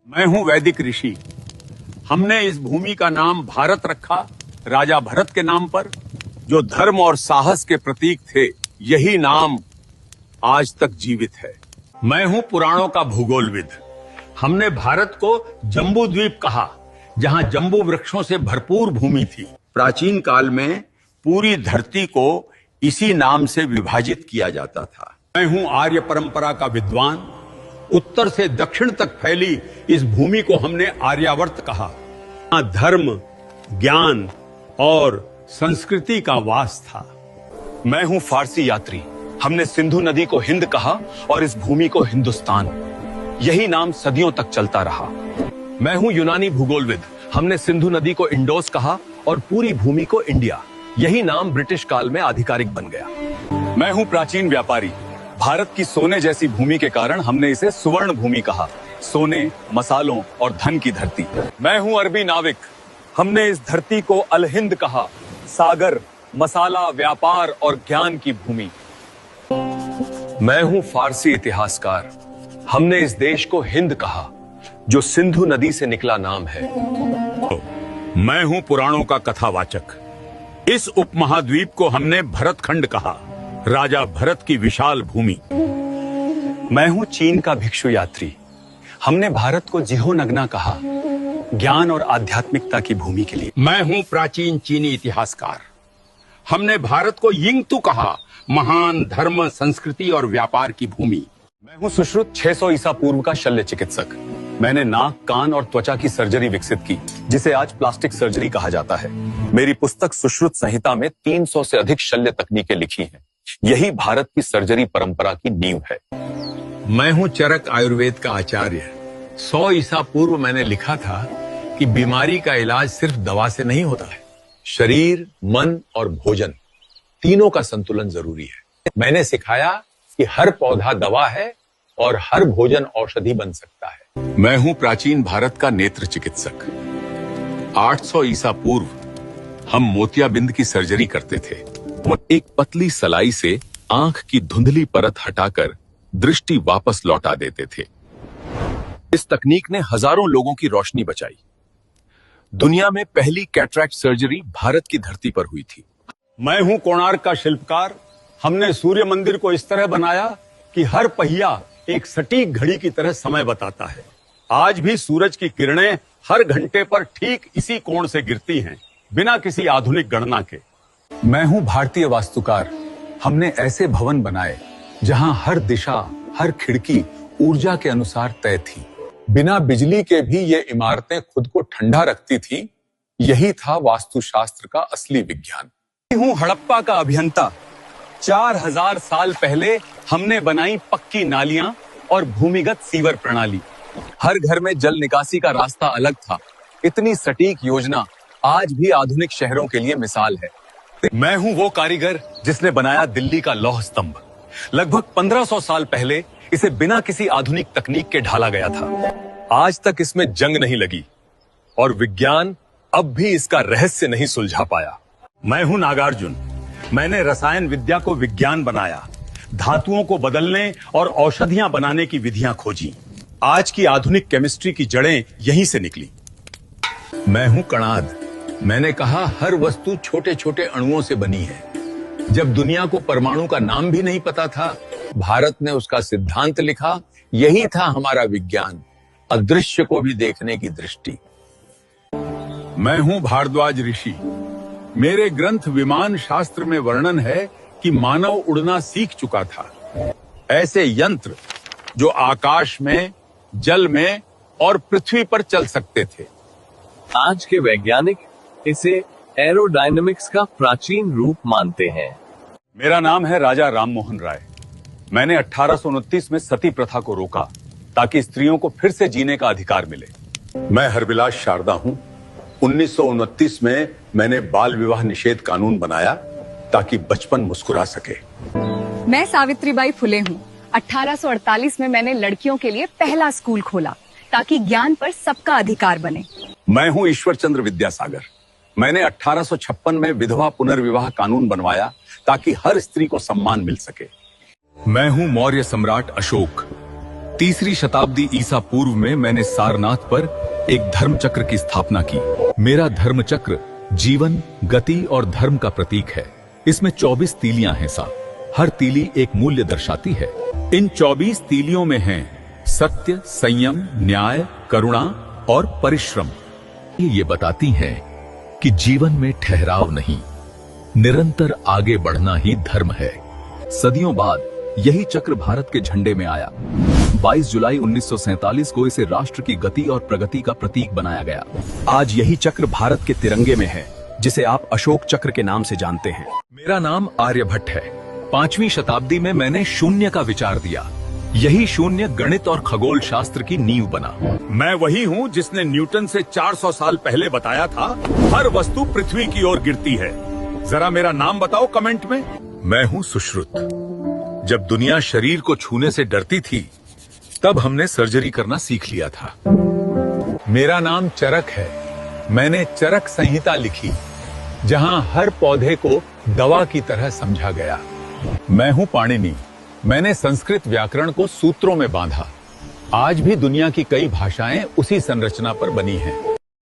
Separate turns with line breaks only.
मैं हूं वैदिक ऋषि। हमने इस भूमि का नाम भारत रखा राजा भरत के नाम पर, जो धर्म और साहस के प्रतीक थे। यही नाम आज तक जीवित है। मैं हूं पुराणों का भूगोलविद। हमने भारत को जम्बू द्वीप कहा, जहां जम्बू वृक्षों से भरपूर भूमि थी। प्राचीन काल में पूरी धरती को इसी नाम से विभाजित किया जाता था। मैं हूं आर्य परंपरा का विद्वान। उत्तर से दक्षिण तक फैली इस भूमि को हमने आर्यावर्त कहा। यहाँ धर्म, ज्ञान और संस्कृति का वास था।
मैं हूं फारसी यात्री। हमने सिंधु नदी को हिंद कहा और इस भूमि को हिंदुस्तान। यही नाम सदियों तक चलता रहा। मैं हूं यूनानी भूगोलविद। हमने सिंधु नदी को इंडोस कहा और पूरी भूमि को इंडिया। यही नाम ब्रिटिश काल में आधिकारिक बन गया। मैं हूं प्राचीन व्यापारी। भारत की सोने जैसी भूमि के कारण हमने इसे सुवर्ण भूमि कहा। सोने, मसालों और धन की धरती। मैं हूं अरबी नाविक। हमने इस धरती को अल हिंद कहा। सागर, मसाला, व्यापार और ज्ञान की भूमि। मैं हूं फारसी इतिहासकार। हमने इस देश को हिंद कहा, जो सिंधु नदी से निकला नाम है।
मैं हूं पुराणों का कथावाचक। इस उपमहाद्वीप को हमने भरतखंड कहा, राजा भरत की विशाल भूमि।
मैं हूं चीन का भिक्षु यात्री। हमने भारत को जिहोनगना कहा, ज्ञान और आध्यात्मिकता की भूमि के लिए।
मैं हूं प्राचीन चीनी इतिहासकार। हमने भारत को यिंगतू कहा, महान धर्म, संस्कृति और व्यापार की भूमि।
मैं हूं सुश्रुत 600 ईसा पूर्व का शल्य चिकित्सक। मैंने नाक, कान और त्वचा की सर्जरी विकसित की, जिसे आज प्लास्टिक सर्जरी कहा जाता है। मेरी पुस्तक सुश्रुत संहिता में 300 से अधिक शल्य तकनीकें लिखी हैं। यही भारत की सर्जरी परंपरा की नींव है।
मैं हूं चरक आयुर्वेद का आचार्य। 100 ईसा पूर्व मैंने लिखा था कि बीमारी का इलाज सिर्फ दवा से नहीं होता है।
शरीर, मन और भोजन, तीनों का संतुलन जरूरी है। मैंने सिखाया कि हर पौधा दवा है और हर भोजन औषधि बन सकता है।
मैं हूं प्राचीन भारत का नेत्र चिकित्सक। 800 ईसा पूर्व हम मोतियाबिंद की सर्जरी करते थे। एक पतली सलाई से आंख की धुंधली परत हटाकर दृष्टि वापस लौटा देते थे।
इस तकनीक ने हजारों लोगों की रोशनी बचाई। दुनिया में पहली कैटरैक्ट सर्जरी भारत की धरती पर हुई थी।
मैं हूं कोणार्क का शिल्पकार। हमने सूर्य मंदिर को इस तरह बनाया कि हर पहिया एक सटीक घड़ी की तरह समय बताता है। आज भी सूरज की किरणें हर घंटे पर ठीक इसी कोण से गिरती हैं, बिना किसी आधुनिक गणना के।
मैं हूं भारतीय वास्तुकार। हमने ऐसे भवन बनाए जहां हर दिशा, हर खिड़की ऊर्जा के अनुसार तय थी। बिना बिजली के भी ये इमारतें खुद को ठंडा रखती थी। यही था वास्तुशास्त्र का असली विज्ञान। मैं हूं हड़प्पा का अभियंता। 4000 साल पहले हमने बनाई पक्की नालियां और भूमिगत सीवर प्रणाली। हर घर में जल निकासी का रास्ता अलग था। इतनी सटीक योजना आज भी आधुनिक शहरों के लिए मिसाल है। मैं हूं वो कारीगर जिसने बनाया दिल्ली का लौह स्तंभ। लगभग 1500 साल पहले इसे बिना किसी आधुनिक तकनीक के ढाला गया था। आज तक इसमें जंग नहीं लगी और विज्ञान अब भी इसका रहस्य नहीं सुलझा पाया।
मैं हूं नागार्जुन। मैंने रसायन विद्या को विज्ञान बनाया, धातुओं को बदलने और औषधियां बनाने की विधियां खोजी। आज की आधुनिक केमिस्ट्री की जड़ें यहीं से निकली।
मैं हूं कणाद। मैंने कहा हर वस्तु छोटे छोटे अणुओं से बनी है। जब दुनिया को परमाणु का नाम भी नहीं पता था, भारत ने उसका सिद्धांत लिखा। यही था हमारा विज्ञान, अदृश्य को भी देखने की दृष्टि।
मैं हूं भारद्वाज ऋषि। मेरे ग्रंथ विमान शास्त्र में वर्णन है कि मानव उड़ना सीख चुका था। ऐसे यंत्र जो आकाश में, जल में और पृथ्वी पर चल सकते थे।
आज के वैज्ञानिक इसे एरोडायनामिक्स का प्राचीन रूप मानते हैं।
मेरा नाम है राजा राममोहन राय। मैंने 1829 में सती प्रथा को रोका ताकि स्त्रियों को फिर से जीने का अधिकार मिले।
मैं हरविलास शारदा हूं। 1929 में मैंने बाल विवाह निषेध कानून बनाया ताकि बचपन मुस्कुरा सके।
मैं सावित्रीबाई फुले हूँ। 1848 में मैंने लड़कियों के लिए पहला स्कूल खोला ताकि ज्ञान पर सबका अधिकार बने।
मैं हूं ईश्वर चंद्र विद्यासागर। मैंने 1856 में विधवा पुनर्विवाह कानून बनवाया ताकि हर स्त्री को सम्मान मिल सके। मैं हूं मौर्य सम्राट अशोक। 3री शताब्दी ईसा पूर्व में मैंने सारनाथ पर एक धर्म चक्र की स्थापना की। मेरा धर्म चक्र जीवन, गति और धर्म का प्रतीक है। इसमें 24 तीलियां हैं साहब। हर तीली एक मूल्य दर्शाती है। इन 24 तीलियों में हैं सत्य, संयम, न्याय, करुणा और परिश्रम। ये बताती हैं कि जीवन में ठहराव नहीं, निरंतर आगे बढ़ना ही धर्म है। सदियों बाद यही चक्र भारत के झंडे में आया। 22 जुलाई 1947 को इसे राष्ट्र की गति और प्रगति का प्रतीक बनाया गया।
आज यही चक्र भारत के तिरंगे में है, जिसे आप अशोक चक्र के नाम से जानते हैं।
मेरा नाम आर्यभट्ट है। 5वीं शताब्दी में मैंने शून्य का विचार दिया। यही शून्य गणित और खगोल शास्त्र की नींव बना।
मैं वही हूँ जिसने न्यूटन से 400 साल पहले बताया था हर वस्तु पृथ्वी की ओर गिरती है। जरा मेरा नाम बताओ कमेंट में।
मैं हूँ सुश्रुत। जब दुनिया शरीर को छूने से डरती थी, तब हमने सर्जरी करना सीख लिया था। मेरा नाम चरक है। मैंने चरक संहिता लिखी, जहां हर पौधे को दवा की तरह समझा गया। मैं हूं पाणिनि। मैंने संस्कृत व्याकरण को सूत्रों में बांधा। आज भी दुनिया की कई भाषाएं उसी संरचना पर बनी हैं।